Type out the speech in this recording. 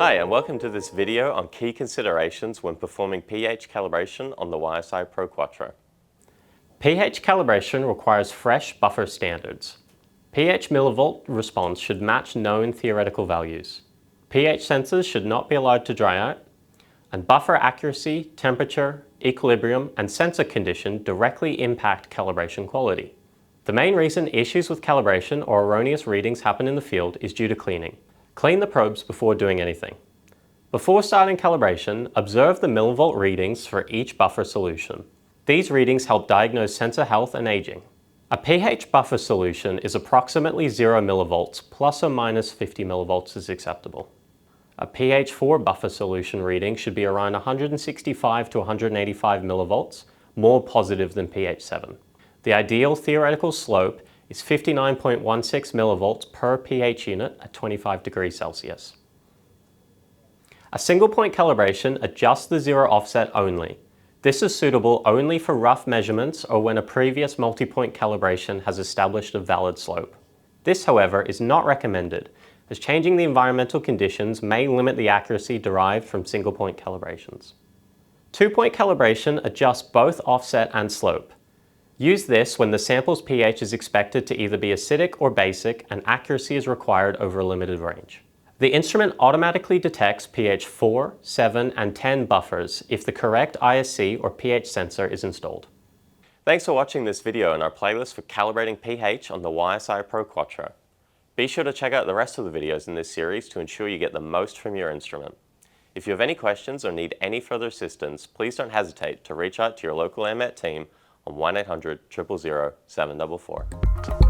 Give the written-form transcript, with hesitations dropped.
Hi, and welcome to this video on key considerations when performing pH calibration on the YSI ProQuatro. pH calibration requires fresh buffer standards. pH millivolt response should match known theoretical values. pH sensors should not be allowed to dry out, and buffer accuracy, temperature, equilibrium, and sensor condition directly impact calibration quality. The main reason issues with calibration or erroneous readings happen in the field is due to cleaning. Clean the probes before doing anything. Before starting calibration, observe the millivolt readings for each buffer solution. These readings help diagnose sensor health and aging. A pH buffer solution is approximately 0 millivolts, plus or minus 50 millivolts is acceptable. A pH 4 buffer solution reading should be around 165 to 185 millivolts, more positive than pH 7. The ideal theoretical slope is 59.16 millivolts per pH unit at 25 degrees Celsius. A single point calibration adjusts the zero offset only. This is suitable only for rough measurements or when a previous multi-point calibration has established a valid slope. This, however, is not recommended, as changing the environmental conditions may limit the accuracy derived from single point calibrations. Two-point calibration adjusts both offset and slope. Use this when the sample's pH is expected to either be acidic or basic and accuracy is required over a limited range. The instrument automatically detects pH 4, 7, and 10 buffers if the correct ISC or pH sensor is installed. Thanks for watching this video in our playlist for calibrating pH on the YSI ProQuatro. Be sure to check out the rest of the videos in this series to ensure you get the most from your instrument. If you have any questions or need any further assistance, please don't hesitate to reach out to your local AMET team on 1-800-000-744.